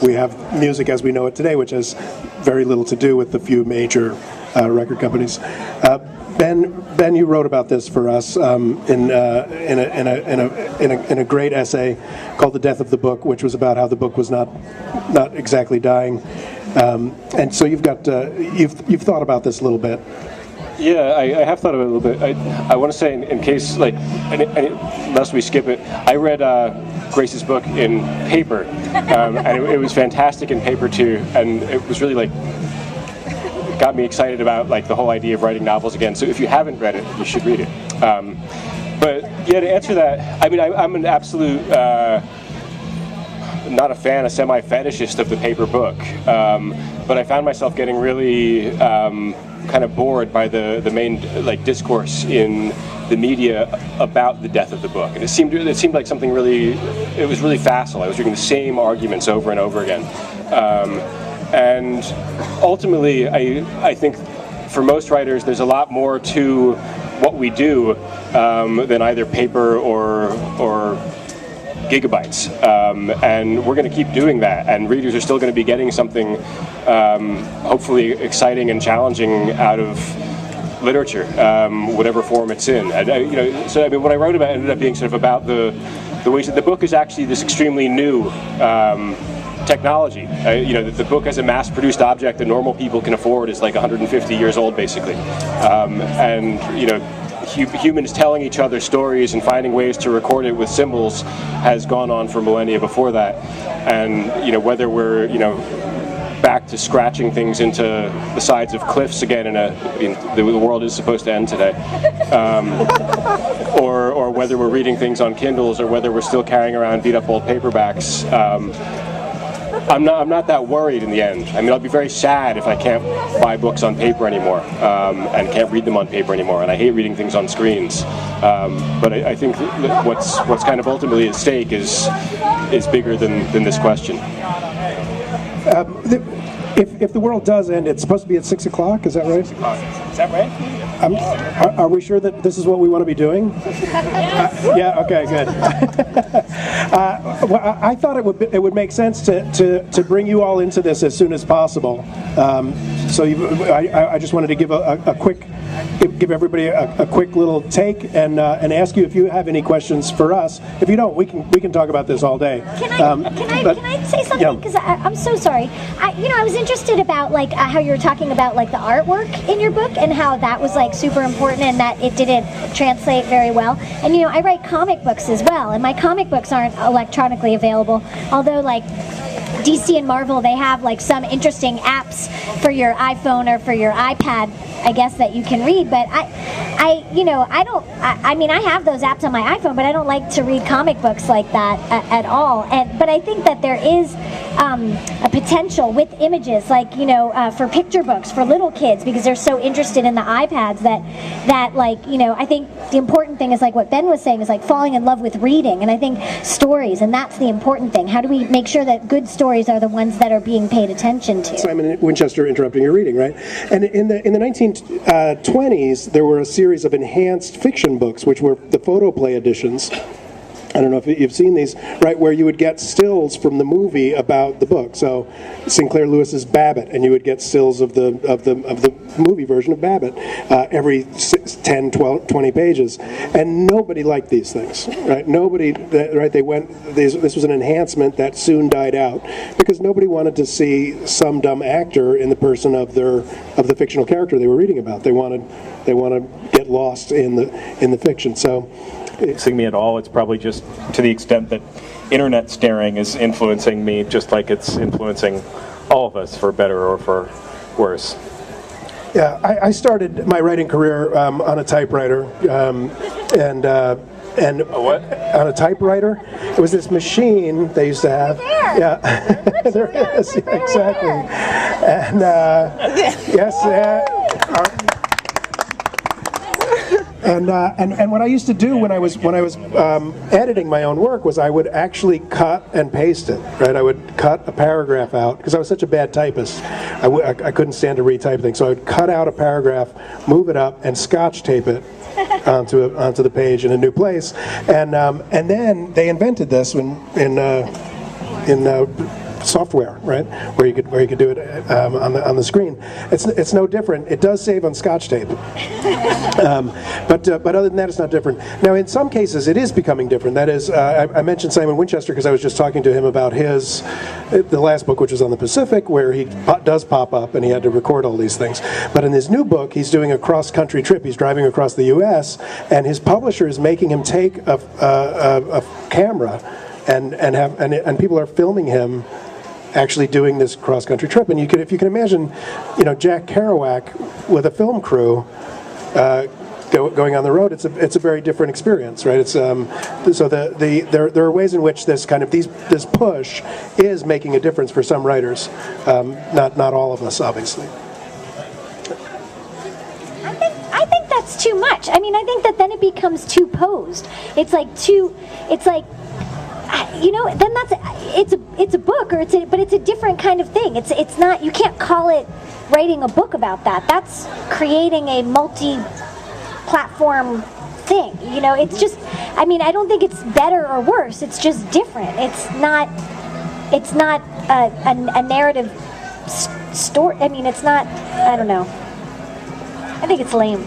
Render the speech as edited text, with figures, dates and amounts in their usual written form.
we have music as we know it today, which has very little to do with the few major record companies. Ben, you wrote about this for us in a great essay called "The Death of the Book," which was about how the book was not exactly dying, and so you've thought about this a little bit. Yeah, I have thought about it a little bit. I want to say, in case, like, lest we skip it, I read Grace's book in paper, and it was fantastic in paper too, and it was really like got me excited about like the whole idea of writing novels again. So if you haven't read it, you should read it. But yeah, to answer that, I mean, I'm an absolute not a fan, a semi-fetishist of the paper book, but I found myself getting really kind of bored by the main like discourse in the media about the death of the book, and it seemed like something really, it was really facile. I was reading the same arguments over and over again. And ultimately, I think for most writers, there's a lot more to what we do than either paper or gigabytes. And we're going to keep doing that, and readers are still going to be getting something hopefully exciting and challenging out of literature, whatever form it's in. And, so I mean, what I wrote about ended up being sort of about the ways that the book is actually this extremely new technology. The book as a mass-produced object that normal people can afford is like 150 years old, basically. And humans telling each other stories and finding ways to record it with symbols has gone on for millennia before that. And whether we're back to scratching things into the sides of cliffs again the world is supposed to end today, or whether we're reading things on Kindles, or whether we're still carrying around beat-up old paperbacks. I'm not that worried in the end. I mean, I'll be very sad if I can't buy books on paper anymore, and can't read them on paper anymore, and I hate reading things on screens. But I think that what's kind of ultimately at stake is bigger than this question. If the world does end, it's supposed to be at 6 o'clock, is that right? 6 o'clock. Is that right? Are we sure that this is what we want to be doing? Yeah, okay, good. Well, I thought it would make sense to bring you all into this as soon as possible. So I just wanted to give give everybody a quick little take and ask you if you have any questions for us. If you don't, we can talk about this all day. Can I say something? Because I'm so sorry. I was interested about like how you were talking about like the artwork in your book and how that was like super important and that it didn't translate very well. And I write comic books as well, and my comic books aren't electronically available. Although like DC and Marvel, they have like some interesting apps for your iPhone or for your iPad, I guess, that you can read. But I have those apps on my iPhone, but I don't like to read comic books like that at all. But I think that there is a potential with images, like for picture books for little kids, because they're so interested in the iPads that I think the important thing is like what Ben was saying, is like falling in love with reading, and I think stories, and that's the important thing. How do we make sure that good stories are the ones that are being paid attention to? Simon Winchester interrupting your reading, right? And in the 1920s, there were a series of enhanced fiction books, which were the photoplay editions. I don't know if you've seen these, right, where you would get stills from the movie about the book. So Sinclair Lewis's Babbitt, and you would get stills of the movie version of Babbitt every 10, 12, 20 pages. And nobody liked these things, right? Nobody, right, this was an enhancement that soon died out because nobody wanted to see some dumb actor in the person of the fictional character they were reading about. They want to get lost in the fiction. So me at all, it's probably just to the extent that internet staring is influencing me, just like it's influencing all of us for better or for worse. Yeah, I started my writing career on a typewriter, and a what? On a typewriter. It was this machine they used to have. Yeah, there is, yeah, exactly. And yes. And what I used to do when I was editing my own work was I would actually cut and paste it. Right, I would cut a paragraph out because I was such a bad typist. I couldn't stand to retype things, so I would cut out a paragraph, move it up, and Scotch tape it onto the page in a new place. And then they invented this in software, right? Where you could do it on the screen. It's no different. It does save on Scotch tape, but other than that, it's not different. Now, in some cases, it is becoming different. That is, I mentioned Simon Winchester because I was just talking to him about the last book, which was on the Pacific, where he does pop up and he had to record all these things. But in his new book, he's doing a cross-country trip. He's driving across the U.S. and his publisher is making him take a camera and people are filming him actually doing this cross-country trip. And if you can imagine, Jack Kerouac with a film crew going on the road, it's a very different experience, right? It's so there are ways in which this push is making a difference for some writers, not all of us, obviously. I think that's too much. I mean, I think that then it becomes too posed. Then it's a book, but it's a different kind of thing. It's not, you can't call it writing a book about that. That's creating a multi-platform thing. It's just, I mean, I don't think it's better or worse. It's just different. It's not a narrative story. I mean, it's not, I don't know. I think it's lame.